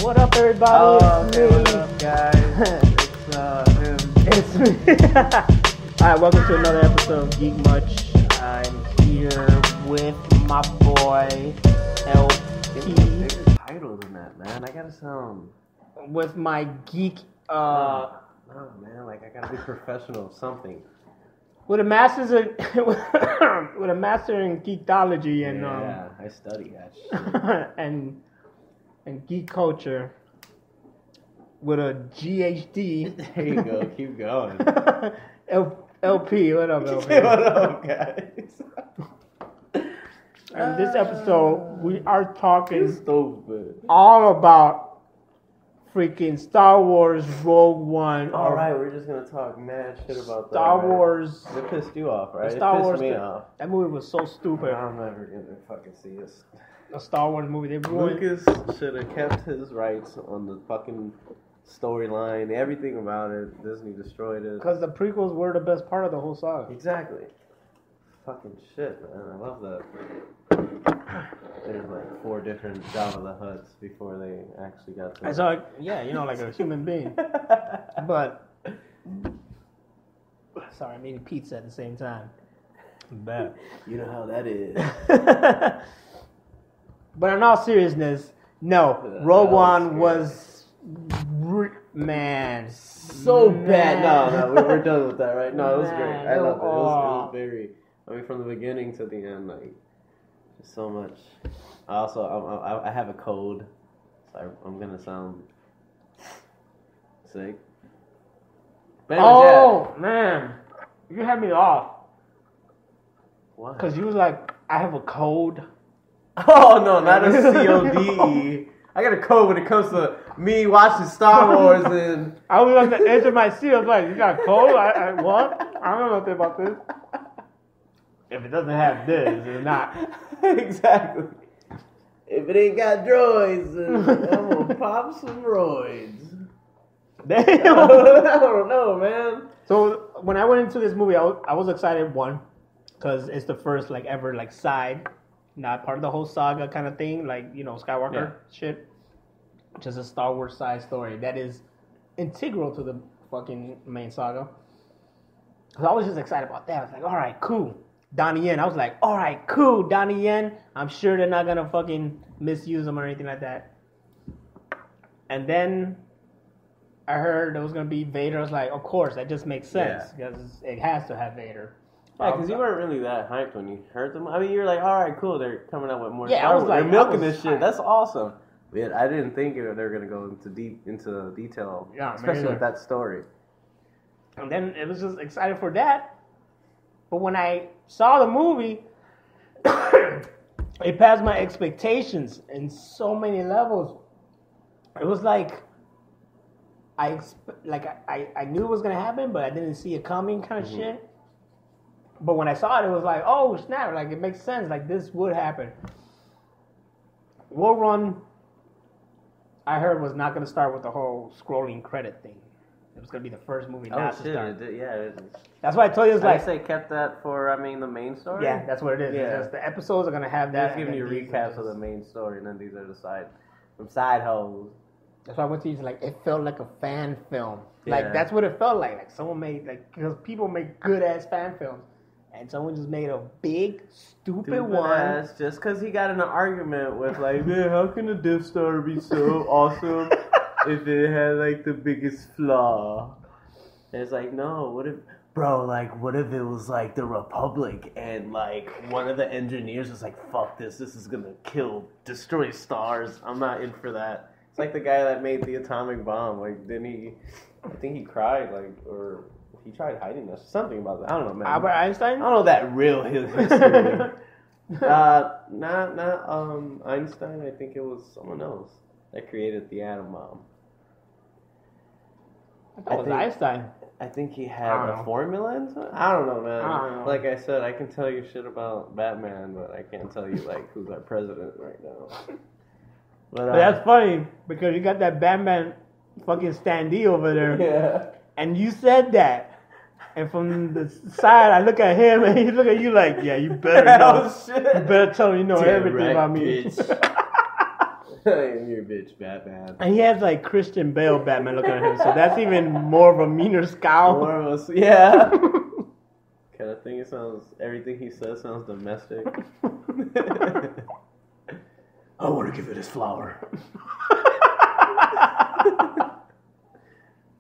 What up, everybody? What up, guys? It's me. Alright, welcome to another episode of Geek Much. I'm here with my boy LP. Bigger title than that, man. I gotta sound. With my geek. No, man. Like I gotta be professional of something. With a master's in, with a master in geekology and Yeah, I study that shit. and geek culture. With a GHD. There you go. Keep going. LP, what up, LP? What up, guys? In this episode, we are talking Stupid. all about freaking Star Wars Rogue One. All right, we're just gonna talk mad shit about Star that. Wars. It pissed you off, right? Star it pissed Wars me off. That movie was so stupid. I'm never gonna fucking see this. A Star Wars movie. They ruined. Lucas should have kept his rights on the fucking storyline, everything about it. Disney destroyed it. Because the prequels were the best part of the whole saga. Exactly. Fucking shit, man. I love that. There's like 4 different Jabba the Hutts before they actually got to. I saw it, yeah, like a human being. But sorry, I'm eating pizza at the same time. Bad. You know how that is. But in all seriousness, no. Rogue One was man. So bad. No, we're done with that, right? No, it was great. Man, I loved it. It oh. was very. I mean, from the beginning to the end, like just so much. I have a code, so I'm gonna sound sick. But anyways, man, you had me off. What? Because you was like, I have a code. Oh no, not a CODE. I got a code when it comes to me watching Star Wars and. I was on the edge of my seat. I was like, you got a code? What? I don't know nothing about this. If it doesn't have this, it's not. Exactly. If it ain't got droids, then I'm gonna pop some roids. Damn. I don't know, man. So when I went into this movie, I was excited, one, because it's the first ever side, not part of the whole saga kind of thing, Skywalker shit. Just a Star Wars side story that is integral to the fucking main saga. Because I was just excited about that. I was like, all right, cool. Donnie Yen. I was like, all right, cool, Donnie Yen. I'm sure they're not going to fucking misuse him or anything like that. And then I heard it was going to be Vader. I was like, of course, that just makes sense. Because it has to have Vader. Yeah, because you weren't really that hyped when you heard them. I mean, you were like, all right, cool, they're coming out with more Yeah, Star I was Wars. like, They're milking I was this shit. hyped. That's awesome. But I didn't think they were going to go into detail, especially with that story. And then it was just excited for that. But when I saw the movie, it passed my expectations in so many levels. It was like I knew it was gonna happen, but I didn't see it coming, kind of shit. But when I saw it, it was like, oh snap! Like it makes sense. Like this would happen. Rogue One, I heard, was not gonna start with the whole scrolling credit thing. It was gonna be the first movie not to start. That's why I told you it's like. They kept that for the main story. Yeah, that's what it is. Yeah. Just the episodes are gonna have that. Just giving you recaps of the main story, and then these are the side holes. That's why I went to you. Like it felt like a fan film. Yeah. Like that's what it felt like. Like someone made because people make good ass fan films, and someone just made a big stupid one. Just because he got in an argument with man, how can the Death Star be so awesome if it had the biggest flaw? And it's like, no, what if it was the Republic and one of the engineers was like, fuck this is gonna destroy stars. I'm not in for that. It's like the guy that made the atomic bomb. I think he cried, or he tried hiding us. Something about that. I don't know, man. Albert Einstein? I don't know that real history. Not Einstein. I think it was someone else that created the atom bomb. I thought it was Einstein. I think he had a formula into it. I don't know, man. I don't know. Like I said, I can tell you shit about Batman, but I can't tell you who's our president right now. But that's funny because you got that Batman fucking standee over there. Yeah. And you said that. And from the side, I look at him, and he look at you like, yeah, you better know. Oh, shit. You better tell him you know everything about me. I'm your bitch, Batman. And he has like Christian Bale Batman looking at him, so that's even more of a meaner scowl. More of a, yeah. Kind of thing. It sounds. Everything he says sounds domestic. I want to give it his flower.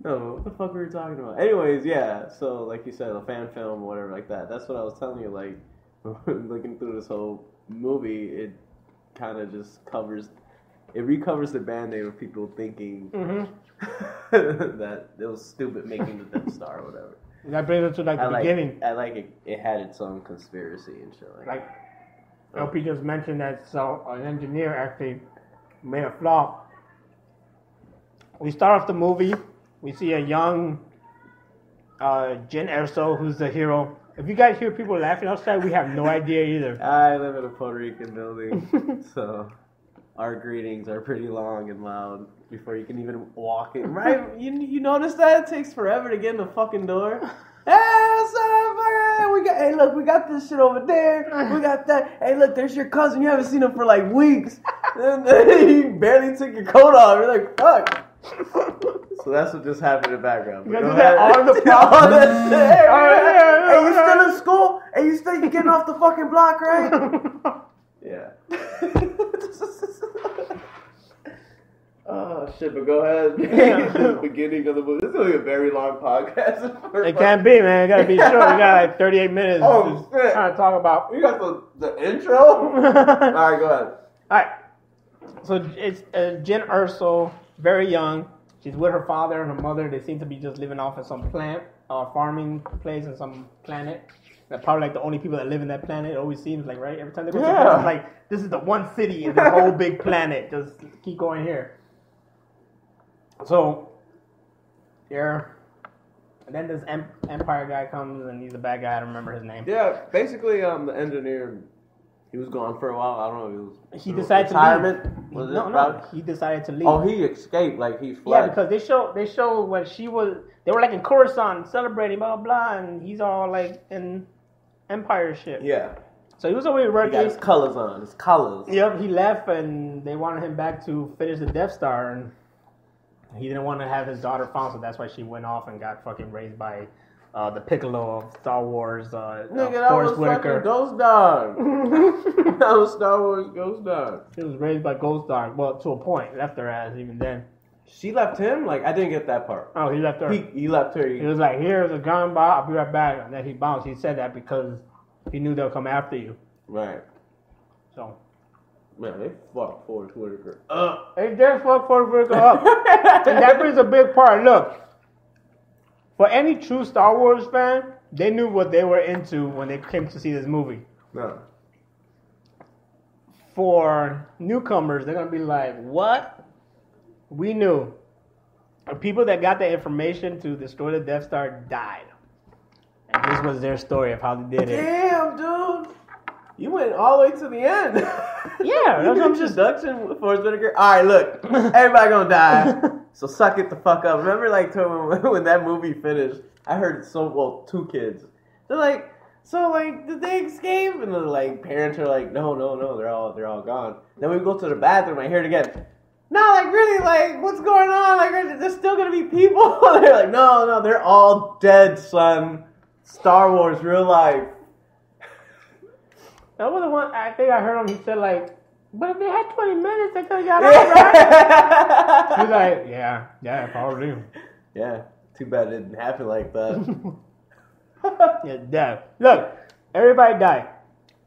No, what the fuck were we talking about? Anyways, yeah. So, like you said, a fan film, or whatever, like that. That's what I was telling you. Like, looking through this whole movie, it kind of just recovers the band-aid of people thinking that it was stupid making the Death Star or whatever. That brings us to like the beginning. I like it. It had its own conspiracy and shit like LP just mentioned that an engineer actually made a flaw. We start off the movie. We see a young Jin Erso, who's the hero. If you guys hear people laughing outside, we have no idea either. I live in a Puerto Rican building, so our greetings are pretty long and loud before you can even walk in. Right? You notice that? It takes forever to get in the fucking door. Hey, what's up? Hey, look, we got this shit over there. We got that. Hey, look, there's your cousin. You haven't seen him for like weeks. And you barely took your coat off. You're like, fuck. So that's what just happened in the background. You do that all the problem. Hey, you still in school? Hey, you getting off the fucking block, right? Yeah. Oh shit! But go ahead. The beginning of the movie. This is gonna be a very long podcast. It can't be, man. It gotta be short. We got like 38 minutes. Oh shit! Trying to talk about. You got the intro. All right, go ahead. All right. So it's Jin Erso, very young. She's with her father and her mother. They seem to be just living off of some farming place in some planet. They're probably like the only people that live in that planet. It always seems like, right? Every time they go to the planet, it's like, this is the one city in this whole big planet. Just keep going here. So, here, and then this Empire guy comes, and he's a bad guy. I don't remember his name. Yeah, basically, the engineer, he was gone for a while. I don't know if it was he decided retirement. To leave. Was No, he decided to leave. Oh, he escaped, like he fled. Yeah, because they show when she was, they were like in Coruscant celebrating, blah, blah, blah, and he's all like in Empire shit. Yeah. So he was already working. He got his colors on, his colors. Yep, he left, and they wanted him back to finish the Death Star, and he didn't want to have his daughter found, so that's why she went off and got fucking raised by the Piccolo of Star Wars, Nigga, that Forrest was Whitaker. fucking Ghost Dog. That was Star Wars Ghost Dog. She was raised by Ghost Dog. Well, to a point. Left her ass even then. She left him? Like, I didn't get that part. Oh, he left her. He left her. He was like, here's a gun, I'll be right back. And then he bounced. He said that because he knew they'll come after you. Right. So. Man, they fucked Forrest Whitaker up. They did fuck Forrest Whitaker up. And that brings a big part. Look, for any true Star Wars fan, they knew what they were into when they came to see this movie. No. For newcomers, they're going to be like, what? We knew. The people that got the information to destroy the Death Star died. And this was their story of how they did it. Damn, dude. You went all the way to the end. Yeah, that's what I'm just... Introduction with Forrest Whitaker. All right, look. Everybody gonna die. So suck it the fuck up. Remember, like, when that movie finished, I heard two kids. They're like, so, like, did they escape? And the, like, parents are like, no, they're all gone. Then we go to the bathroom, I hear it again. No, like, really, like, what's going on? Like, there's still gonna be people? They're like, no, they're all dead, son. Star Wars, real life. That was the one, I think I heard him, he said, like, but if they had 20 minutes, they could have got out, right? He's like, yeah, probably. Yeah, too bad it didn't happen like that. Yeah. Look, everybody died.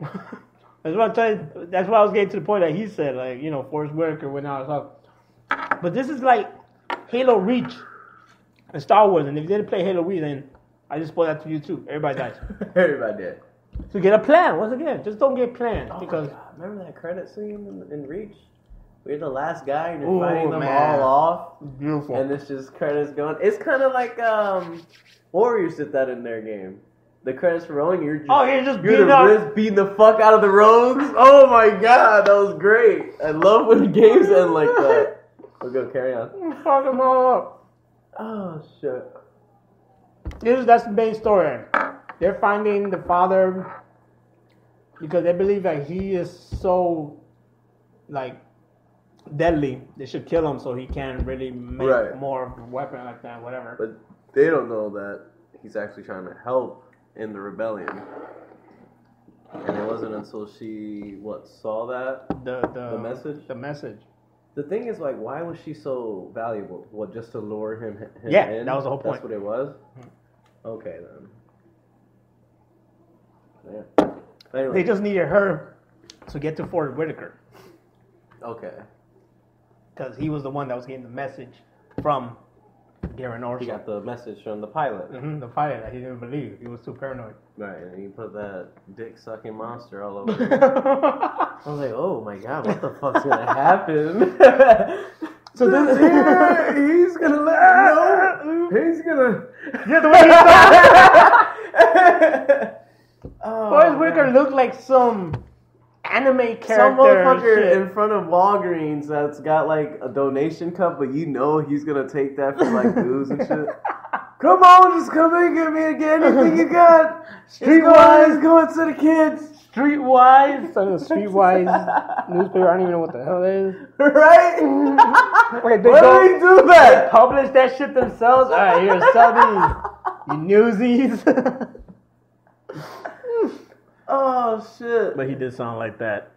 That's what I'm telling you. That's why I was getting to the point that he said, like, you know, Forrest Whitaker went out and stuff. But this is like Halo Reach in Star Wars, and if you didn't play Halo Reach, then I just spoiled that to you too. Everybody dies. Everybody did. So get a plan. Once again, just don't get planned. Because remember that credit scene in Reach? We're the last guy and you're fighting them all off. Beautiful. And it's just credits going. It's kind of like Warriors did that in their game. The credits for rolling, you're beating the fuck out of the rogues. Oh my god, that was great. I love when games end like that. We'll go, carry on. Fuck them all up. Oh shit. That's the main story. They're finding the father because they believe that he is so, like, deadly, they should kill him so he can really make more of a weapon like that, whatever. But they don't know that he's actually trying to help in the rebellion. And it wasn't until she saw that the message. The message. The thing is, like, why was she so valuable? What, just to lure him yeah, in? that was the whole point. That's what it was? Mm-hmm. Okay, then. Yeah. Anyway. They just needed her to get to Fort Whitaker. Okay. Because he was the one that was getting the message from Garen Orson. He got the message from the pilot. Mm-hmm, the pilot that he didn't believe. He was too paranoid. Right, and he put that dick-sucking monster all over him. I was like, oh my god, what the fuck's gonna happen? So this here, he's gonna let him know. He's gonna... Yeah, the way he Forrest Whitaker looked like some anime character. Some motherfucker in front of Walgreens that's got like a donation cup, but you know he's gonna take that for like booze and shit. Come on, just come and get me again. Anything you got? Streetwise, going to the kids. Streetwise, so the Streetwise newspaper. I don't even know what the hell that is. Right? Wait, why do they do that? They publish that shit themselves. All right, here, sell these. You newsies. Oh shit! But he did sound like that.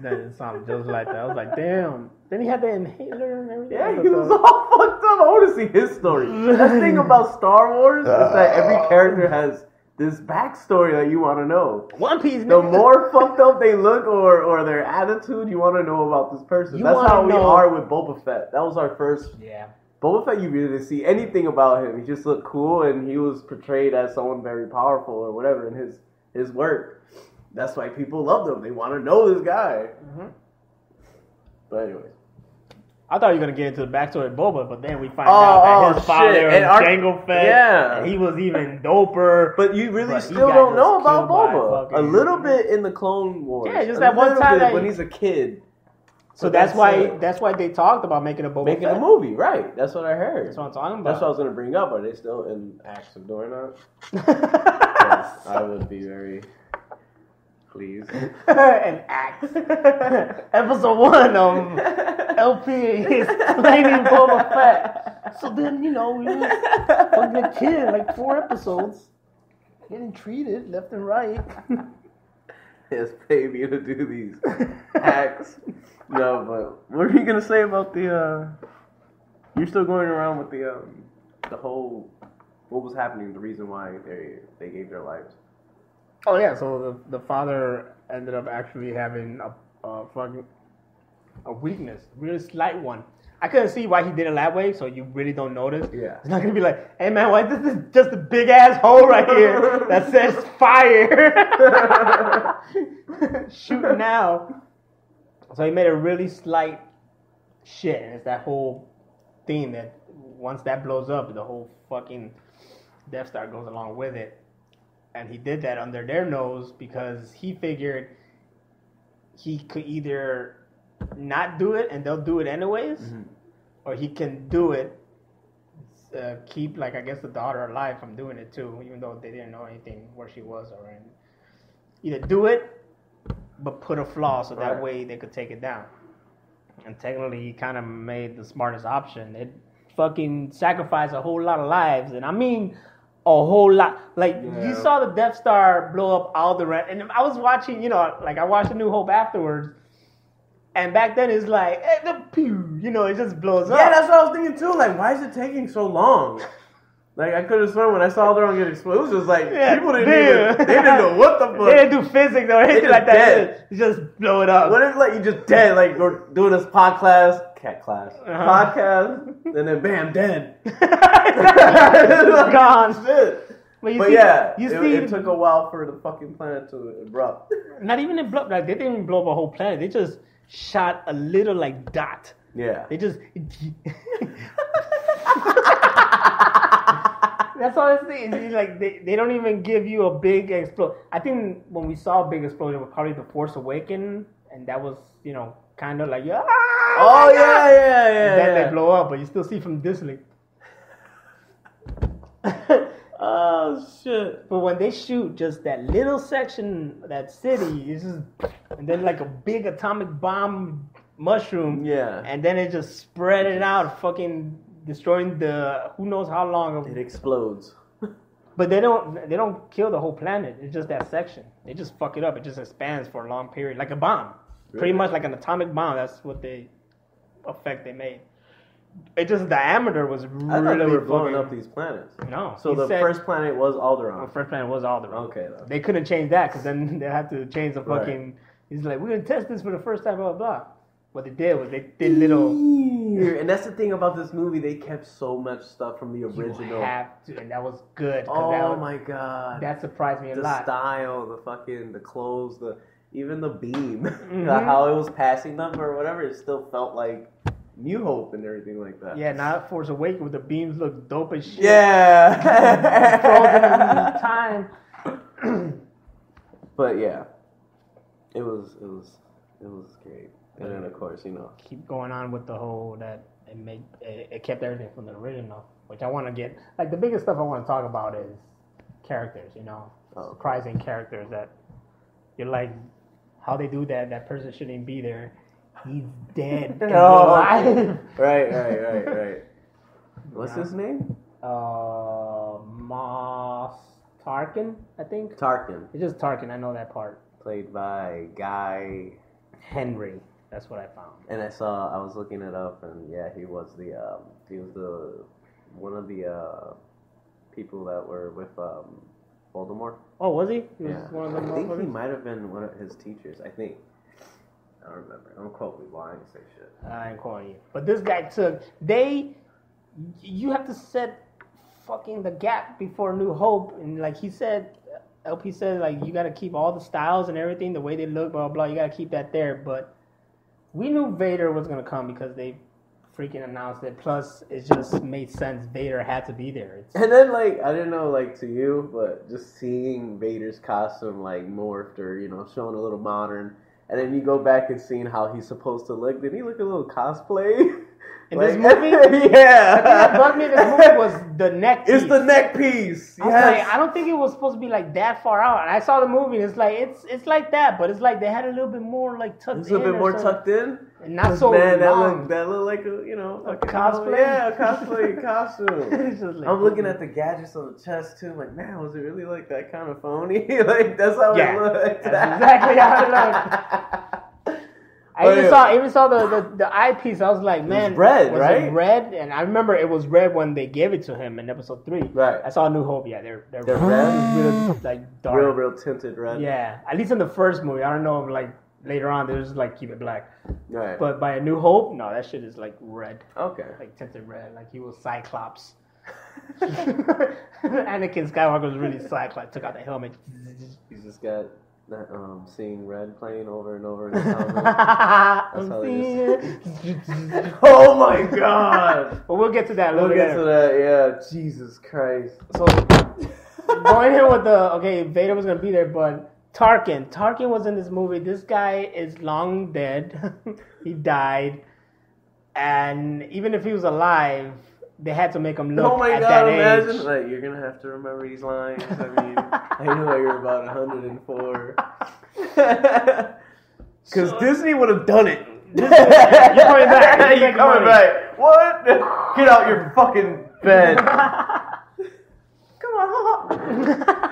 That sounded just like that. I was like, damn. Then he had the inhaler and everything. Yeah, he was all fucked up. I want to see his story. The thing about Star Wars is that every character has this backstory that you want to know. One Piece. The more fucked up they look or their attitude, you want to know about this person. That's how we are with Boba Fett. That was our first. Yeah. Boba Fett, you really didn't see anything about him. He just looked cool, and he was portrayed as someone very powerful or whatever in his work. That's why people loved him. They want to know this guy. Mm-hmm. But anyways. I thought you were going to get into the backstory of Boba, but then we find out that his father was Jango Fett, and he was even doper. But you really still don't know about Boba. A little bit in the Clone Wars. Yeah, just that one time when he's a kid. So that's why they talked about making a Boba Fett. A movie, right. That's what I heard. That's what I'm talking about. That's what I was going to bring up. Are they still in acts of doing that? I would be very... Please. An act. Episode 1 of LP is explaining Boba Fett. So then, we was fucking a kid, like 4 episodes, getting treated left and right. Yes, pay me to do these acts. No, but what are you gonna say about the? You're still going around with the whole what was happening, the reason why they gave their lives. Oh yeah, so the father ended up actually having a weakness, a really slight one. I couldn't see why he did it that way, so you really don't notice. Yeah. It's not gonna be like, hey man, why this is just a big ass hole right here that says fire. Shoot now. So he made a really slight shit, and it's that whole thing that once that blows up, the whole fucking Death Star goes along with it. And he did that under their nose because he figured he could either not do it and they'll do it anyways, or he can do it, keep, like, I guess the daughter alive from doing it too, even though they didn't know anything where she was or anything. Either do it, but put a flaw so that way they could take it down. And technically he kind of made the smartest option. It fucking sacrificed a whole lot of lives, and I mean... a whole lot. Like, you saw the Death Star blow up all the rest. And I was watching, I watched A New Hope afterwards. And back then it's like, hey, it just blows up. Yeah, that's what I was thinking too. Like, why is it taking so long? Like, I could have sworn when I saw them get exploded, it was just like, people they didn't know what the fuck. They didn't do physics or anything like that. They just blow it up. What if, like, you just dead, like, we're doing this podcast, and then bam, dead. Gone. Shit. But it took a while for the fucking planet to erupt. Not even erupt. Like, they didn't even blow up a whole planet. They just shot a little, like, dot. Yeah. They just... That's all it's saying. It's like, they don't even give you a big explosion. I think when we saw a big explosion, it was probably The Force Awakens, and that was, kind of like, yeah. Then they blow up, but you still see from distance. Oh shit! But when they shoot just that little section, that city, it's just, and then like a big atomic bomb mushroom. Yeah. And then it just spread it out, fucking destroying the who knows how long of It explodes. But they don't kill the whole planet. It's just that section. They just fuck it up. It just expands for a long period, like a bomb. Really? Pretty much like an atomic bomb. That's what they made. It just diameter was really. I thought they were blowing up these planets. No. So the first planet was Alderaan. The first planet was Alderaan. Okay. Though. They couldn't change that because then they had to change the fucking. Right. He's like, we're gonna test this for the first time, blah blah blah. What they did was they did little. And that's the thing about this movie. They kept so much stuff from the original. You have to, and that was good. Oh my god. That surprised me a lot. The style, the clothes, even the beam, how it was passing them or whatever. It still felt like New Hope and everything like that. Yeah, not Force Awakens with the beams look dope as shit. Yeah. Frozen in time. But yeah, it was great. And then of course, keep going on with the whole that it kept everything from the original, which I want to get. Like the biggest stuff I want to talk about is characters. Surprising characters that you're like, how they do that. That person shouldn't even be there. He's dead. And alive. Right. What's his name? Moss Tarkin, I think. Tarkin. It's just Tarkin. I know that part. Played by Guy Henry. That's what I found. And I was looking it up, and yeah, he was one of the people that were with Voldemort. Oh, was he? One of them. I think he might have been one of his teachers. I think. I don't remember. Don't quote me while I ain't say shit. I ain't quoting you. But this guy you have to set fucking the gap before New Hope, and like he said, LP said, like, you got to keep all the styles and everything, the way they look, blah, blah, blah. You got to keep that there. But we knew Vader was going to come because they freaking announced it. Plus, it just made sense. Vader had to be there. And then, like, I didn't know, like, to you, but just seeing Vader's costume, like, morphed or, showing a little modern. And then you go back and seeing how he's supposed to look. Did he look a little cosplay? In this movie? Yeah. The thing that bugged me in this movie was the neck piece. It's the neck piece. I was like, I don't think it was supposed to be like that far out. And I saw the movie and it's like, it's like that, but it's like they had a little bit more like tucked in. It's a little bit more tucked in? And not so man, long. that looked like a cosplay? Yeah, a cosplay costume. Like, I'm looking at the gadgets on the chest too. I'm like, man, was it really like that kind of phony? Like, that's how it looked. That's exactly how it looked. I even saw the eyepiece. I was like, man, it was red, was right? It red, and I remember it was red when they gave it to him in episode 3. Right. I saw New Hope. Yeah, they're red, really like dark, real tinted red. Yeah, at least in the first movie. I don't know if like later on they just like keep it black. Right. But by A New Hope, no, that shit is like red. Okay. Like tinted red, like he was Cyclops. Anakin Skywalker was really Cyclops. Took out the helmet. He's just got that seeing red playing over and over in his helmet. That's how they just... Oh my god! But we'll get to that. We'll get to that. Yeah, Jesus Christ. So going in with Vader was gonna be there, but Tarkin was in this movie. This guy is long dead. He died, and even if he was alive, they had to make him look at that age. Imagine, like, you're gonna have to remember these lines. I mean, I know you're about 104. Because Disney would have done it. You're coming back. You're coming back. What? Get out your fucking bed. Come on.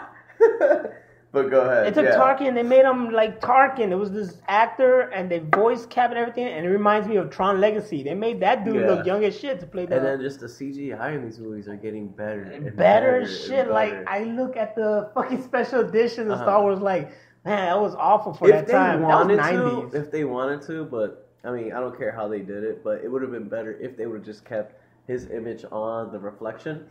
But go ahead. It took Tarkin. They made him like Tarkin. It was this actor, and they voice cap and everything, and it reminds me of Tron Legacy. They made that dude look young as shit to play that. And then just the CGI in these movies are getting better and better as shit. Like, I look at the fucking special editions of Star Wars, like, man, that was awful for that time. That was 90s. If they wanted to, but I mean, I don't care how they did it, but it would have been better if they would have just kept his image on the reflection,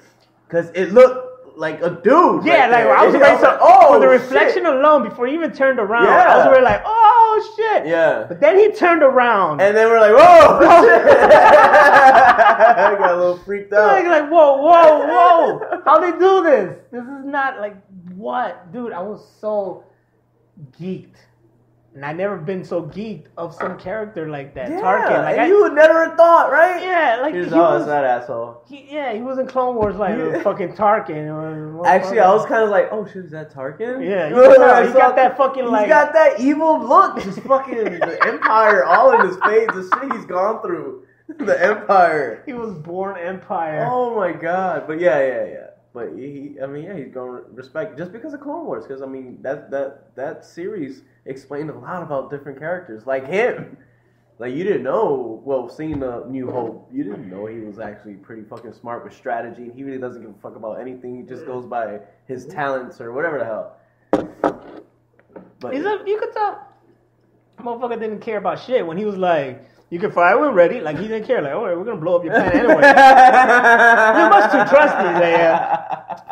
because it looked like a dude. Yeah, right I was already for the reflection alone, before he even turned around, I was already like, oh shit. Yeah. But then he turned around, and then we're like, whoa. I got a little freaked out. Like whoa. How they do this? This is not like what, dude. I was so geeked And I never been so geeked of some character like that. Yeah, Tarkin. Like you would never have thought, right? Yeah, like he was that asshole. He was in Clone Wars like fucking Tarkin. Actually, I was kind of like, oh shit, is that Tarkin? Yeah, he got that fucking like... He's got that evil look. Just fucking the Empire all in his face. The shit he's gone through. The Empire. He was born Empire. Oh my god. But yeah. But he's going respect just because of Clone Wars. Because I mean, that series explained a lot about different characters, like him. Like you didn't know. Well, seeing the New Hope, you didn't know he was actually pretty fucking smart with strategy, and he really doesn't give a fuck about anything. He just goes by his talents or whatever the hell. But you could tell, motherfucker didn't care about shit when he was like, "You can fire when ready." Like he didn't care. Like, alright, we're gonna blow up your planet anyway. You're much too trusty, man.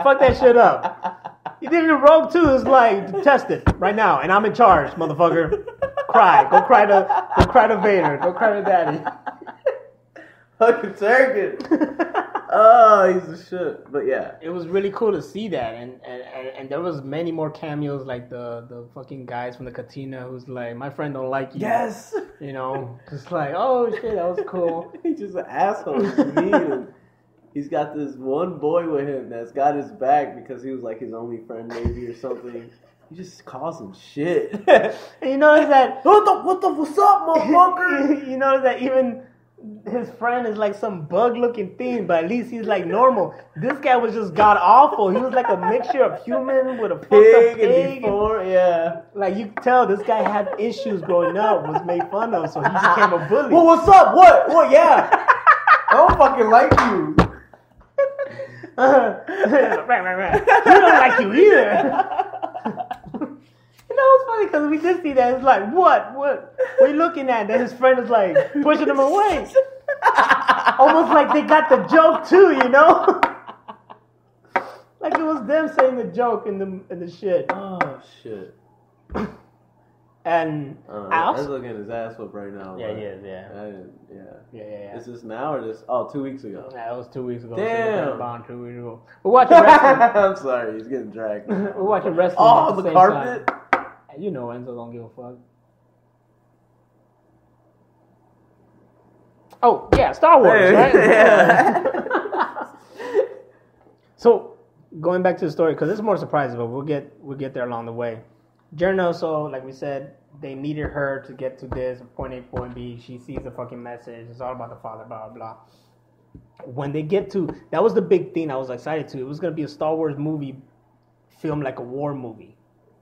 Fuck that shit up. You did it in Rogue too. It's like, test it right now, and I'm in charge, motherfucker. Cry. Go cry to Vader. Go cry to Daddy. Fucking Tarkin. Oh, he's a shit. But yeah, it was really cool to see that, and there was many more cameos, like the fucking guys from the Katina who's like, my friend don't like you. Yes. You know, just like, oh shit, that was cool. He's just an asshole. He's mean. He's got this one boy with him that's got his back because he was like his only friend maybe or something. He just calls him shit. And you notice that what's up, motherfucker? You notice that even his friend is like some bug-looking thing, but at least he's like normal. This guy was just god awful. He was like a mixture of human with a pig and deformed. Yeah, like you could tell this guy had issues growing up, was made fun of, so he became a bully. Well, what's up? What? Yeah, I don't fucking like you. He don't like you either. You know, it's funny because we did see that. It's like, what are you looking at? Then his friend is like pushing him away. Almost like they got the joke too, you know? Like it was them saying the joke in the shit. Oh shit. And I was looking at his ass whip right now. Yeah, he is, yeah. Is this now or this? Oh, 2 weeks ago. Yeah, it was 2 weeks ago. Damn. So 2 weeks ago. We're watching wrestling. I'm sorry, he's getting dragged. We're watching wrestling. Oh, the carpet? Time. You know Enzo don't give a fuck. Oh, yeah, Star Wars, right? Yeah. So, going back to the story, because it's more surprising, but we'll get there along the way. Journo, so like we said, they needed her to get to this point A, point B. She sees the fucking message. It's all about the father, blah, blah, blah. When they get to, that was the big thing I was excited to. It was going to be a Star Wars movie filmed like a war movie.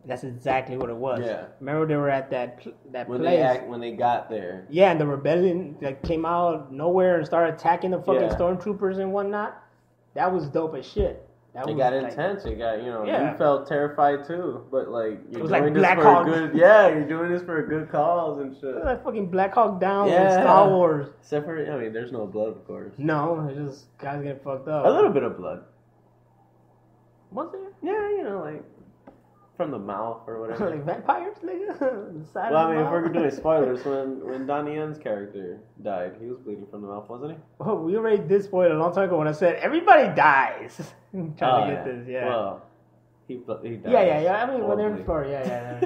That's exactly what it was. Yeah. Remember they were at that when place. When they got there. Yeah, and the rebellion like came out of nowhere and started attacking the fucking stormtroopers and whatnot. That was dope as shit. It got intense. It got, you felt terrified too. But like, you're doing this Black for Hawk. a good, you're doing this for a good cause and shit. Like fucking Black Hawk Down in Star Wars. Except for, there's no blood, of course. No, it's just guys getting fucked up. A little bit of blood. Was there? Yeah, like from the mouth or whatever. Like vampires, nigga? Well, I mean, if we're doing spoilers, when Donnie Yen's character died, he was bleeding from the mouth, wasn't he? Oh, we already did spoil a long time ago when I said everybody dies. I'm trying to get this, yeah. Well, he died. Yeah. I mean, when they're in the story, yeah.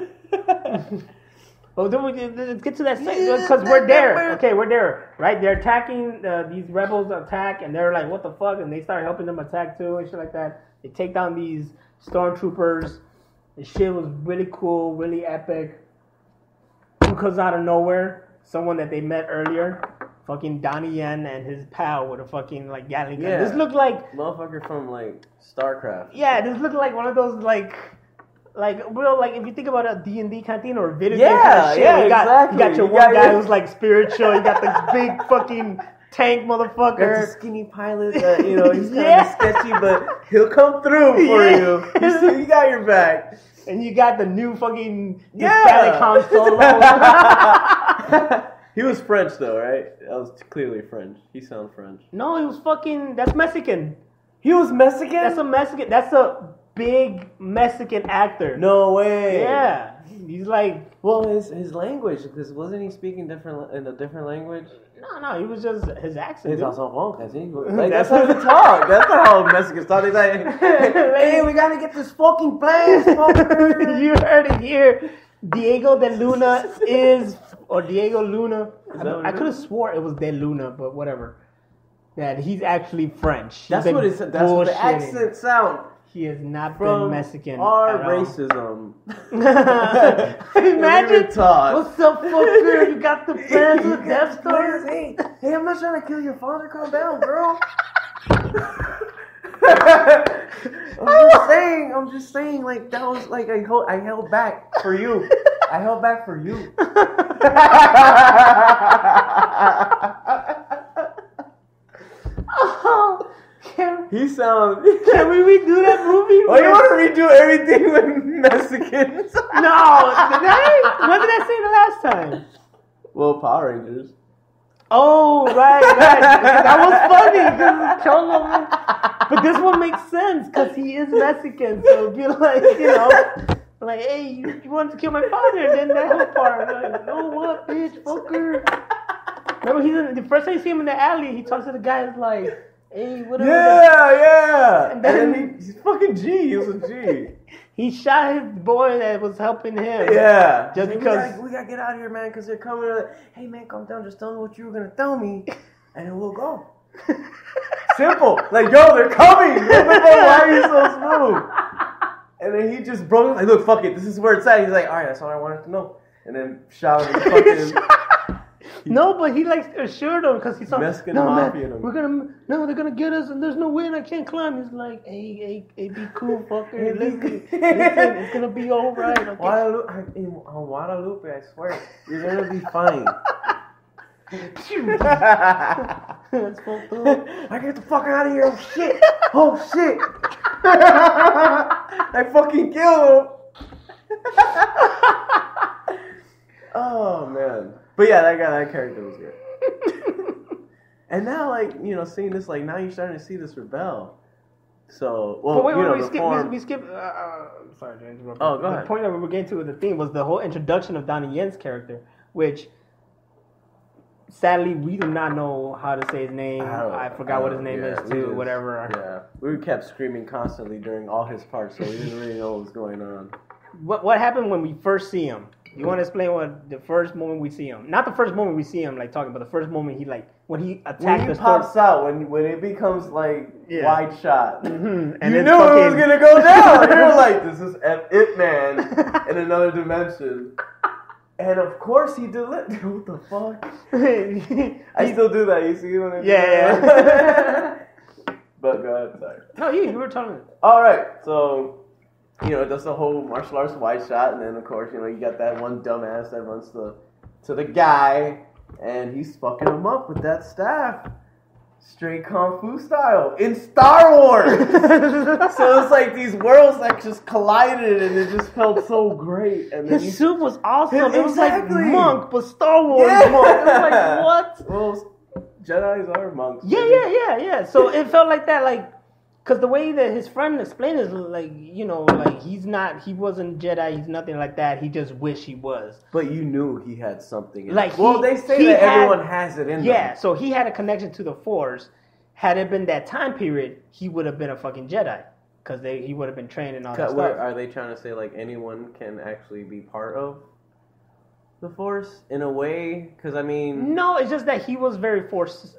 Oh, then let's get to that second because we're there. Okay, we're there, right? They're attacking. These rebels attack, and they're like, "What the fuck?" And they start helping them attack too, and shit like that. They take down these stormtroopers. The shit was really cool, really epic. Who comes out of nowhere? Someone that they met earlier. Fucking Donnie Yen and his pal with a fucking like Gatling gun. Yeah. This looked like motherfucker from like StarCraft. Yeah, this looked like one of those like real like if you think about a D&D kind of thing or a video game kind of shit. Exactly. You got your one guy who's like spiritual. You got this big fucking tank motherfucker. Got the skinny pilot that he's kind of sketchy, but he'll come through for you. You got your back. And you got the new fucking Hispanic Han Solo. He was French though, right? That was clearly French. He sounded French. No, he was fucking. That's Mexican. He was Mexican? That's a Mexican. That's a big Mexican actor. No way. Yeah. He's like. Well, his language, because wasn't he speaking in a different language? No, he was just his accent. He's also wrong, like that's how they talk. That's not how Mexicans talk. They're like, hey, we gotta get this fucking place. You heard it here. Diego de Luna is, or Diego Luna. I could have is? swore it was de Luna, but whatever. That he's actually French. He's That's been what it said. That's what the bullshitting. accent sound. He has not From been Mexican. our at all. racism. Imagine. Taught. What's up, fucker? You got the plans with Death Star? Hey, I'm not trying to kill your father. Calm down, girl. I'm just saying, like, that was, like, I held back for you. I held back for you. Oh, He sounds... can we redo that movie? Why you want to redo everything with Mexicans? No, did I? What did I say the last time? Well, Power Rangers. Oh, right. That was funny. 'Cause Cholo, but this one makes sense because he is Mexican. So you're like, like, hey, you wanted to kill my father, and then that whole part, like, no, what, bitch, fucker. Remember, the first time you see him in the alley, he talks to the guy, it's like, hey, whatever. Yeah. And then he's fucking G. He was a G. he shot his boy that was helping him. Yeah. Just because. We gotta get out of here, man, because they're coming. Hey, man, calm down. Just tell me what you were gonna tell me, and then we'll go. Simple. Like, yo, they're coming. Why are you so smooth? And then he just broke. Like, look, fuck it. This is where it's at. He's like, all right, that's all I wanted to know. And then shot him. Fucking. No, but he like assured him because he saw Mexican no, mafia. man, they're gonna get us, and there's no way, and I can't climb. He's like, hey, be cool, fucker. Listen, it's gonna be all right. Okay? In Guadalupe, I swear, you're gonna be fine. That's fucked up. I get the fuck out of here! Oh shit! I fucking killed him. Oh man. But yeah, that character was good. And now, like, seeing this, like, now you're starting to see this rebel. So, well, wait, we skip. Sorry to interrupt. Oh, go ahead. The point that we were getting to with the theme was the whole introduction of Donnie Yen's character, which sadly we do not know how to say his name. I forgot what his name is too. Whatever. Yeah, we kept screaming constantly during all his parts, so we didn't really know what was going on. What happened when we first see him? You want to explain what the first moment we see him? Not the first moment we see him like talking, but the first moment when he attacked when he the pops out, when it becomes like wide shot, and you knew it was gonna go down. You're like, this is It Man in another dimension. And of course he delivered. What the fuck? I still do that. You see when it But go ahead, sorry. No, you were telling. All right, so. That's the whole martial arts wide shot, and then of course, you got that one dumbass that runs to the guy, and he's fucking him up with that staff, straight kung fu style in Star Wars. So it's like these worlds that just collided, and it just felt so great. And then his suit was awesome. It was Exactly. like Monk, but Star Wars Monk. It was like what? Well, Jedi's are monks. Yeah. So it felt like that, like. Because the way that his friend explained is like, he wasn't Jedi, he's nothing like that. He just wished he was. But you knew he had something in like it. Well, they say that everyone has it in them. Yeah, so he had a connection to the Force. Had it been that time period, he would have been a fucking Jedi. Because he would have been trained and all that stuff. Are they trying to say, like, anyone can actually be part of the Force in a way? Because I mean, no, it's just that he was very force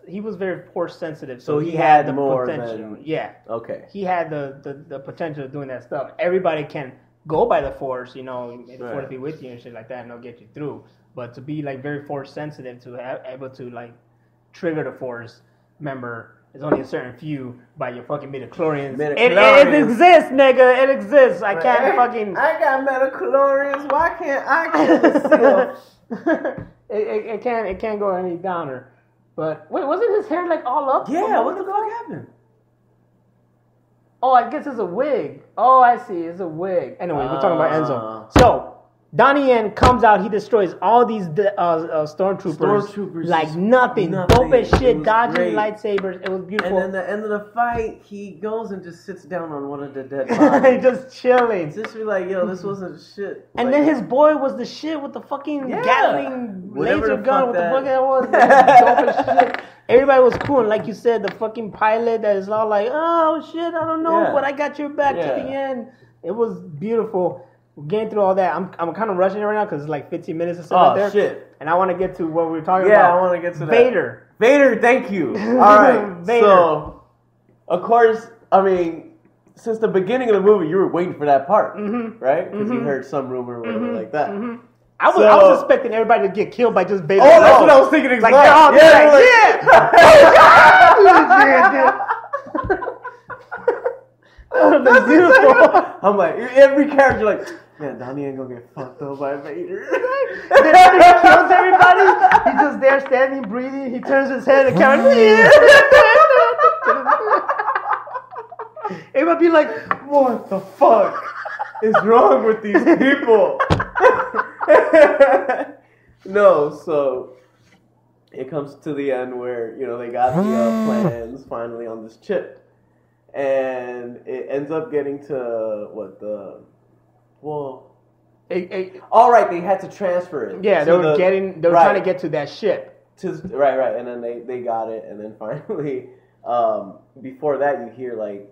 sensitive, so he had the more potential. Okay, he had the potential of doing that stuff. Everybody can go by the Force, may the Force be with you and shit like that, and they'll get you through. But to be like very force sensitive, to have able to like trigger the Force, remember, there's only a certain few by your fucking midichlorians. It exists, nigga. It exists. I can't fucking. I got midichlorians. Why can't I kill the seal? it can't go any downer. But wait, wasn't his hair like all up? Yeah. What the fuck happened? Oh, I guess it's a wig. Oh, I see. It's a wig. Anyway, we're talking about Enzo. So. Donnie Yen comes out, he destroys all these stormtroopers like nothing. Dope as shit, dodging lightsabers. It was beautiful. And then at the end of the fight, he goes and just sits down on one of the dead bodies. Just chilling. Just be like, yo, this wasn't shit. And then his boy was the shit with the fucking Gatling laser gun. What the fuck that was? Dope as shit. Everybody was cool. And like you said, the fucking pilot that is all like, oh shit, I don't know, but I got your back to the end. It was beautiful. we're getting through all that. I'm kind of rushing it right now because it's like 15 minutes or so right there. Shit. And I want to get to what we were talking about. Yeah, I want to get to that. Vader, thank you. All right. Vader. So, of course, I mean, since the beginning of the movie, you were waiting for that part, right? Because you heard some rumor or whatever like that. I was expecting everybody to get killed by just Vader. Oh, that's what I was thinking exactly. Like, they're all That's beautiful. I'm like, every character, like, man, Donnie ain't gonna get fucked up by Vader. Then after he kills everybody, he's just there standing, breathing. He turns his head and the camera. It would be like, what the fuck is wrong with these people? No, so it comes to the end where, you know, they got the plans finally on this chip. And it ends up getting to all right, they had to transfer it. Yeah, they were trying to get to that ship. Right, and then they got it, and then finally, before that, you hear like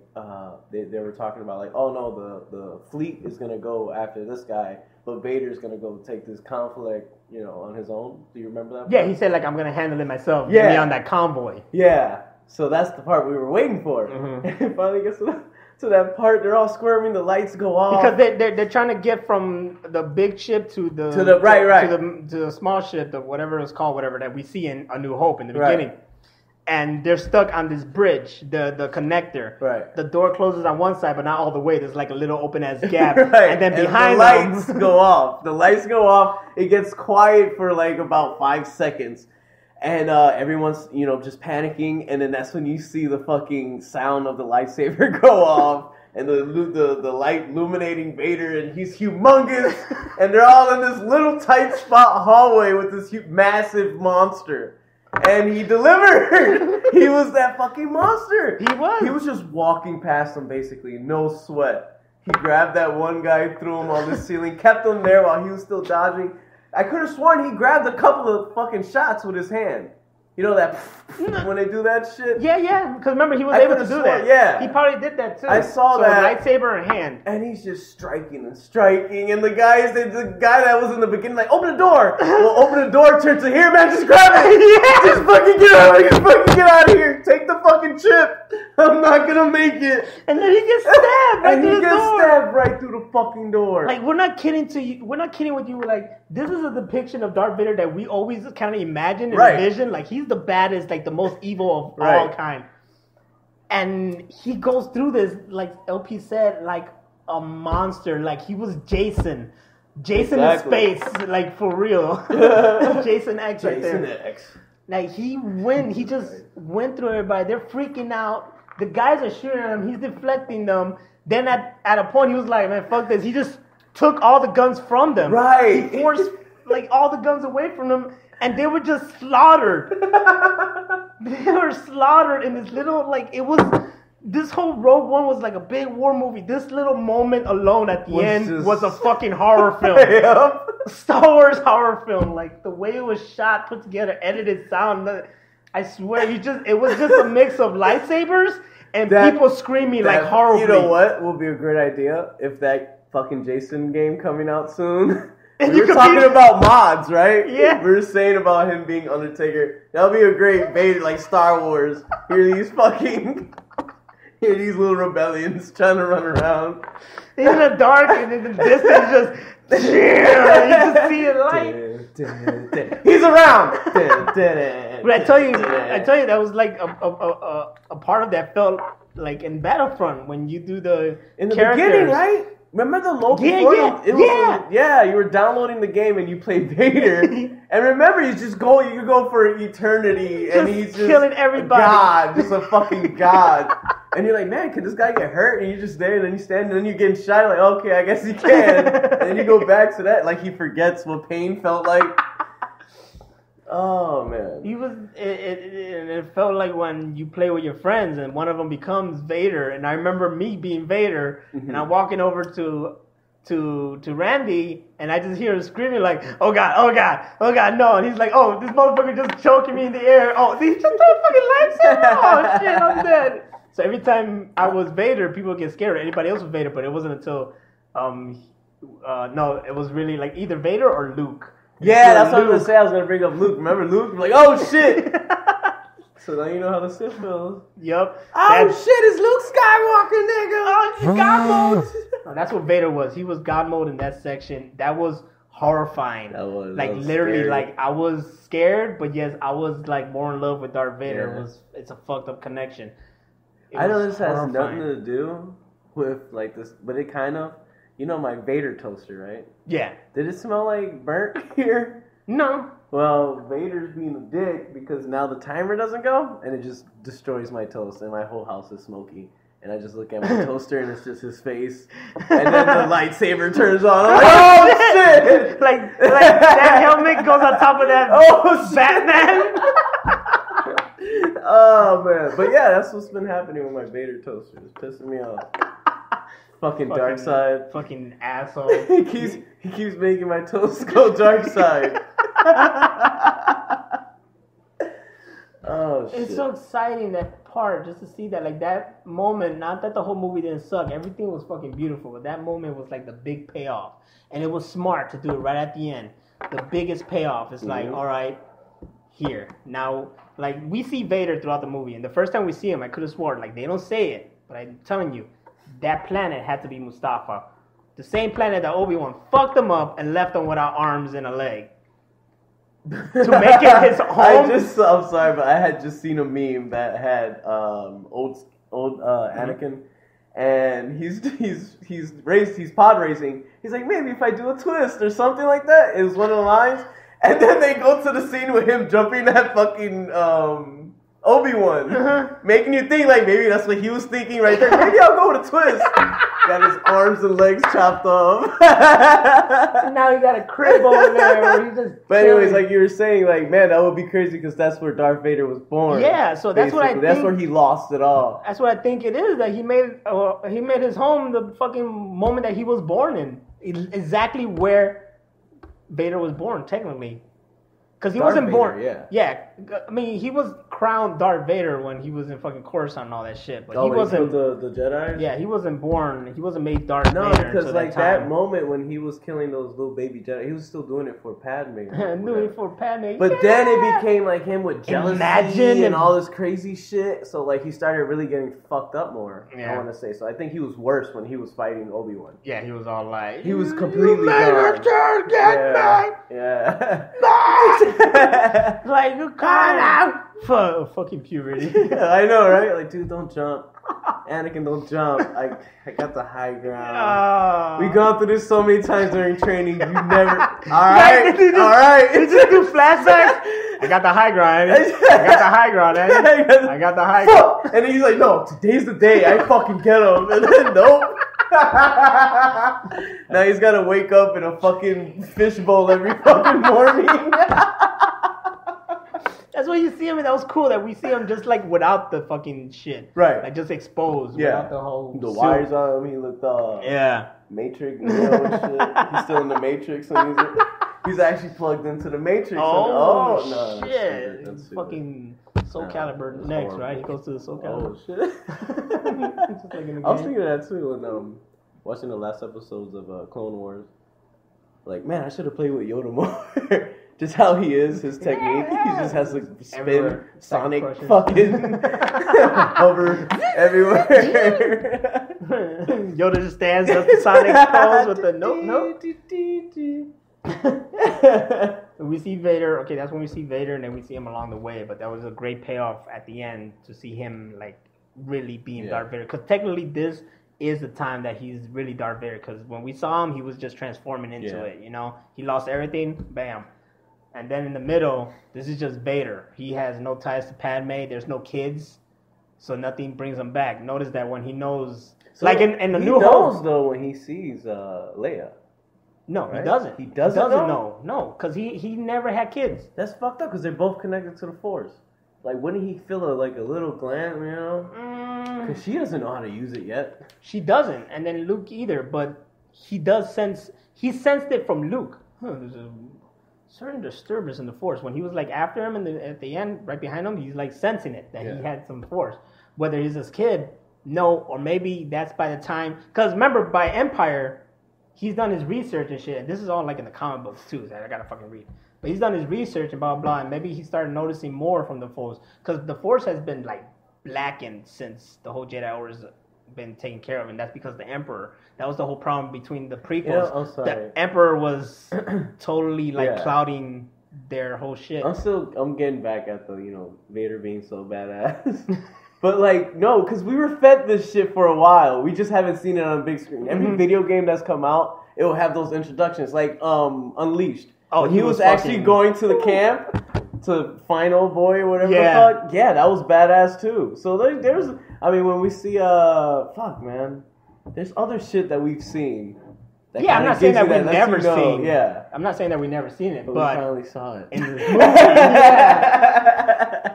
they were talking about like, oh no, the fleet is gonna go after this guy, but Vader's gonna go take this conflict, you know, on his own. Do you remember that part? Yeah, he said like, I'm gonna handle it myself. Yeah, be on that convoy. Yeah, so that's the part we were waiting for. And it finally gets to that part. They're all squirming. The lights go off because they're trying to get from the big ship to the small ship, the whatever it's called, whatever that we see in A New Hope in the beginning. And they're stuck on this bridge, the connector. Right. The door closes on one side, but not all the way. There's like a little open ass gap. Right. And then behind the lights go off. The lights go off. It gets quiet for like about 5 seconds. And everyone's, you know, just panicking. And then that's when you see the fucking sound of the lightsaber go off. And the light illuminating Vader. And he's humongous. And they're all in this little tight spot hallway with this massive monster. And he delivered. He was that fucking monster. He was. He was just walking past them, basically, no sweat. He grabbed that one guy, threw him on the ceiling, kept him there while he was still dodging. I could have sworn he grabbed a couple of fucking shots with his hand. You know that when they do that shit? Yeah. Because remember, he was able to do that. Yeah. He probably did that too. I saw that. Lightsaber in hand. And he's just striking. And the guy that was in the beginning, like, open the door. Well, open the door, turns to here, man, just grab it. Yeah. Just fucking get out of here. Take the fucking chip. I'm not gonna make it. And then he gets stabbed right through the door. And he gets stabbed right through the fucking door. Like, we're not kidding with you. Like, this is a depiction of Darth Vader that we always kind of imagine and envision. Like, he's the baddest, like the most evil of all kind. And he goes through this, like LP said, like a monster. Like, he was Jason in space, like, for real. Jason X right there. Jason X. Like, he just went through everybody. They're freaking out. The guys are shooting at him. He's deflecting them. Then at a point, he was like, man, fuck this. He just took all the guns from them. Right. He forced, like, all the guns away from them. And they were just slaughtered. They were slaughtered in this little, like, it was, this whole Rogue One was like a big war movie. This little moment alone at the end was a fucking horror film. Yep. Star Wars horror film. Like, the way it was shot, put together, edited, sound. I swear, it was just a mix of lightsabers and people screaming like horribly. You know what would be a great idea? If that fucking Jason game coming out soon... We were talking about mods, right? Yeah. We were saying about him being Undertaker. That'll be a great Vader, like Star Wars. Hear these little rebellions trying to run around. In the dark and in the distance, just you just see a light. He's around. But I tell you, that was like a part of that felt like in Battlefront when you do the beginning, right? Remember the local portal? You were downloading the game and you played Vader. And remember, you could go for eternity and he's just killing everybody. God, just a fucking god. And you're like, man, can this guy get hurt? And you're just there and then you stand and then you're getting shot. Like, okay, I guess he can. And then you go back to that, like he forgets what pain felt like. Oh man, it felt like when you play with your friends and one of them becomes Vader, and I remember me being Vader, and I'm walking over to Randy, and I just hear him screaming like, oh god, no, and he's like, oh, this motherfucker just choking me in the air, oh, he just threw a fucking lightsaber, oh shit, I'm dead. So every time I was Vader, people get scared. Anybody else was Vader, but it wasn't until No, it was really like either Vader or Luke. Yeah, that's what I was gonna say. I was gonna bring up Luke. Remember Luke? Like, oh shit. So now you know how the Sith feels. Yup. Oh shit, it's Luke Skywalker, nigga. Oh, he's God mode. That's what Vader was. He was God mode in that section. That was horrifying. That was like literally scary. Like I was scared, but yes, I was like more in love with Darth Vader. Yeah. It's a fucked up connection. I know this has nothing to do with like this, but it kind of, you know, my Vader toaster, right? Yeah. Did it smell like burnt here? No. Well, Vader's being a dick because now the timer doesn't go and it just destroys my toast and my whole house is smoky. And I just look at my toaster and it's just his face. And then the lightsaber turns on. I'm like, oh shit! like that helmet goes on top of that Batman. Oh man. But yeah, that's what's been happening with my Vader toaster. It's pissing me off. Fucking dark side. Fucking asshole. he keeps making my toast go dark side. Oh shit. It's so exciting, that part, just to see that, like, that moment. Not that the whole movie didn't suck, everything was fucking beautiful, but that moment was like the big payoff, and it was smart to do it right at the end. The biggest payoff is like, all right, here now, like, we see Vader throughout the movie, and the first time we see him, I could have sworn, like, they don't say it, but I'm telling you, that planet had to be Mustafa, the same planet that Obi-Wan fucked him up and left him without arms and a leg. To make it his home. I'm sorry, but I had just seen a meme that had old Anakin, and he's pod racing. He's like, maybe if I do a twist or something like that, is one of the lines. And then they go to the scene with him jumping that fucking Obi-Wan, making you think like maybe that's what he was thinking right there. Maybe I'll go with a twist. Got his arms and legs chopped off. Now he got a crib over there where he's just. But anyways, like you were saying, like, man, that would be crazy because that's where Darth Vader was born. Yeah, so that's what I think. That's where he lost it all. That's what I think it is. That he made his home the fucking moment that he was born in. Exactly where Vader was born, technically. Because he wasn't born. Yeah. I mean, he was crowned Darth Vader when he was in fucking Coruscant and all that shit. But he wasn't the Jedi. Yeah, he wasn't born. He wasn't made Darth Vader. No, because like that moment when he was killing those little baby Jedi, he was still doing it for Padme. Doing it for Padme. But then it became like him with jealousy and all this crazy shit. So like he started really getting fucked up more. Yeah. I want to say. So I think he was worse when he was fighting Obi-Wan. Yeah, he was all like, he was completely gone. Yeah. Like, you call out for fucking puberty. Yeah, I know, right? Like, dude, don't jump. Anakin, don't jump. I got the high ground. We've gone through this so many times during training. You never. All right. Did you do flashbacks? I got the high ground. I got the high ground, Andy. I got the high ground. And then he's like, no, today's the day. I fucking get him. And then, nope. Now he's got to wake up in a fucking fishbowl every fucking morning. That's why you see him, and that was cool that we see him just like without the fucking shit. Right. Like just exposed without the whole the wires on him. He looked Matrix and shit. He's still in the Matrix and he's actually plugged into the Matrix. No, shit. That's fucking Soul Calibur next, right? He goes to the Soul Calibur. Oh shit. Just like in the game. I was thinking of that too when watching the last episodes of Clone Wars. Like, man, I should have played with Yoda more. Just how he is, his technique. He just has like spin, everywhere. Sonic, fucking hover everywhere. Yoda just stands up to Sonic pose with the nope. We see Vader. Okay, that's when we see Vader, and then we see him along the way. But that was a great payoff at the end to see him like really being Darth Vader. Because technically, this is the time that he's really Darth Vader. Because when we saw him, he was just transforming into it. You know, he lost everything. Bam. And then in the middle, this is just Vader. He has no ties to Padme. There's no kids, so nothing brings him back. Notice that when he knows, so like in the New Hope, he knows though when he sees Leia. No, right? He doesn't. He doesn't know. No, because he never had kids. That's fucked up because they're both connected to the Force. Like, wouldn't he feel a little gland, you know? Because she doesn't know how to use it yet. She doesn't, and then Luke either. But he does sense. He sensed it from Luke. There's a certain disturbance in the Force. When he was like after him and at the end, right behind him, he's like sensing it that he had some Force. Whether he's his kid, no, or maybe that's by the time. Because remember, by Empire, he's done his research and shit. And this is all like in the comic books too. That I gotta fucking read. But he's done his research and blah blah. And maybe he started noticing more from the Force because the Force has been like blackened since the whole Jedi Order's been taken care of, and that's because the Emperor. That was the whole problem between the prequels. The Emperor was totally like clouding their whole shit. I'm getting back at the Vader being so badass. But like no, because we were fed this shit for a while. We just haven't seen it on a big screen. Every video game that's come out, it will have those introductions, like Unleashed. Oh, when he was actually going to the camp to find old boy or whatever the fuck. Yeah, that was badass too. So there's, I mean, when we see fuck man, there's other shit that we've seen. I'm not saying that we've never seen. Yeah, I'm not saying that we've never seen it, but we finally saw it in this movie.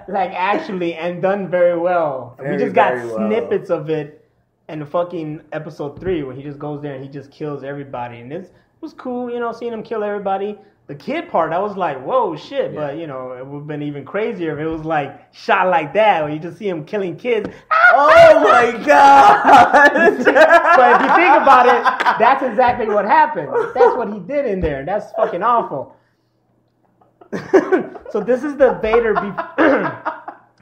Like actually, and done very well. We just got snippets of it in the fucking episode 3 where he just goes there and he just kills everybody, and it was cool, seeing him kill everybody. The kid part, I was like, whoa, shit. But, it would have been even crazier if it was, like, shot like that, where you just see him killing kids. Oh, my God! But if you think about it, that's exactly what happened. That's what he did in there. That's fucking awful. So this is the Vader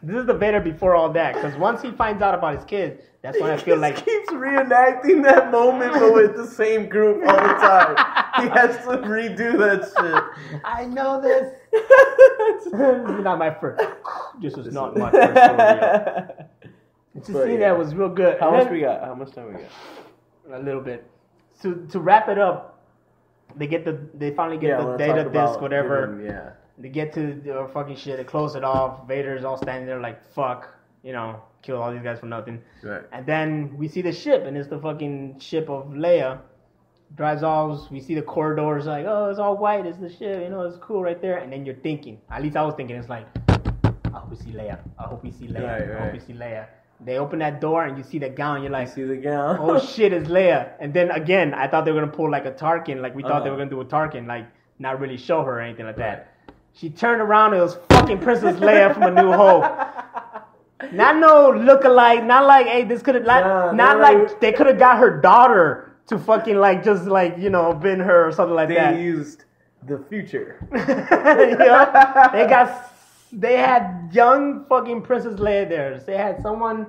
this is the Vader before all that. Because once he finds out about his kids, that's when I feel like... He keeps reenacting that moment, but with the same group all the time. He has to redo that shit. I know this. This is not my first. This was not my first story. To see that was real good. How much we got? How much time we got? A little bit. To wrap it up, they finally get the data disc, whatever. They get to the fucking shit. They close it off. Vader's all standing there like, fuck, kill all these guys for nothing. Right. And then we see the ship, and it's the fucking ship of Leia. Drives off. We see the corridors, like, oh, it's all white. It's the ship. It's cool right there. And then you're thinking, at least I was thinking, it's like, I hope we see Leia. I hope we see Leia. Right. I hope we see Leia. They open that door and you see the gown. You're like, see the gown. Oh shit, it's Leia. And then again, I thought they were gonna pull like a Tarkin, like we thought they were gonna do a Tarkin, like not really show her or anything like that. She turned around and it was fucking Princess Leia from A New Hope. Not no lookalike, not like, hey, this could have, not like they could have got her daughter to fucking like just like been her or something like that. They used the future. They had young fucking Princess Leia there. They had someone.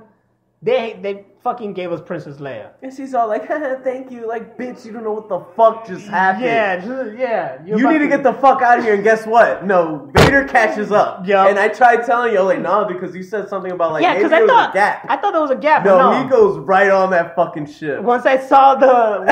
They fucking gave us Princess Leia. And she's all like, thank you. Like, bitch, you don't know what the fuck just happened. Yeah. You need to get the fuck out of here, and guess what? No, Vader catches up. Yep. And I tried telling you, like, no, because you said something about, like, maybe there was a gap. I thought there was a gap. No, he goes right on that fucking ship. Once I saw them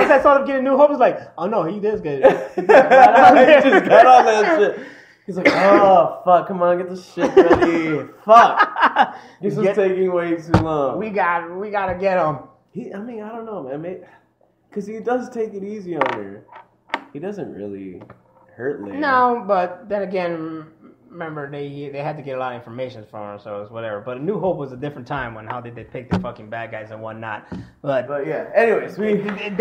get a New Hope, I was like, oh no, he is good. He just got on that shit. He's like, oh, fuck, come on, get this shit ready. Fuck. This is taking way too long. We gotta get him. I don't know, man. Because he does take it easy on her. He doesn't really hurt Leia. No, but then again, remember, they had to get a lot of information from her, so it's whatever. But A New Hope was a different time when how they depict the fucking bad guys and whatnot. But yeah, anyways, it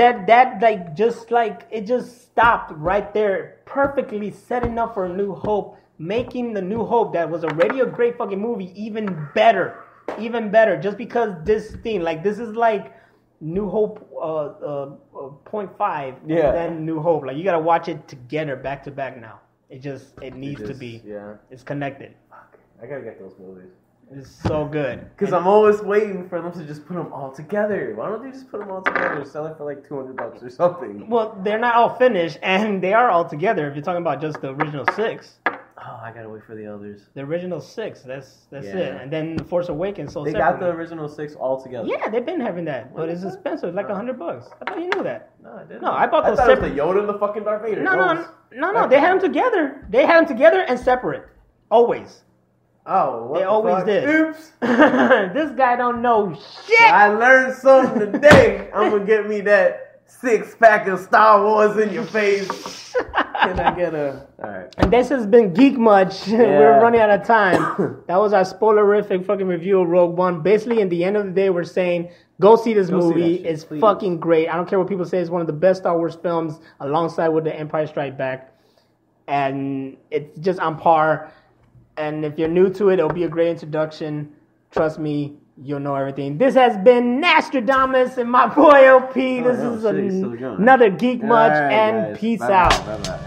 just stopped right there, perfectly setting up for A New Hope, making The New Hope, that was already a great fucking movie, even better, just because this thing, like, this is like New Hope 0.5 then New Hope. Like, you gotta watch it together, back to back now. It needs to be. Yeah. It's connected. Fuck. I gotta get those movies. It's so good. Because I'm always waiting for them to just put them all together. Why don't they just put them all together and sell it for like $200 or something? Well, they're not all finished, and they are all together. If you're talking about just the original 6. Oh, I gotta wait for the others. The original 6. That's it. And then The Force Awakens. So they got the original 6 all together. Yeah, they've been having that, but it's expensive. It's like $100. I thought you knew that. No, I didn't. No, I bought those separate. separate. It was the Yoda and the fucking Darth Vader. No. They had them together. They had them together and separate. Always. Oh, what they always did. Oops. This guy don't know shit. I learned something today. I'm gonna get me that 6-pack of Star Wars in your face. Can I get a... Alright. And this has been Geek Much. Yeah. We're running out of time. That was our spoilerific fucking review of Rogue One. Basically, in the end of the day, we're saying, go see this movie. It's fucking great. I don't care what people say. It's one of the best Star Wars films, alongside with The Empire Strikes Back. And it's just on par. And if you're new to it, it'll be a great introduction. Trust me, you'll know everything. This has been Nostradamus and my boy LP. This is another Geek Much, and guys. peace Bye-bye. out. Bye-bye.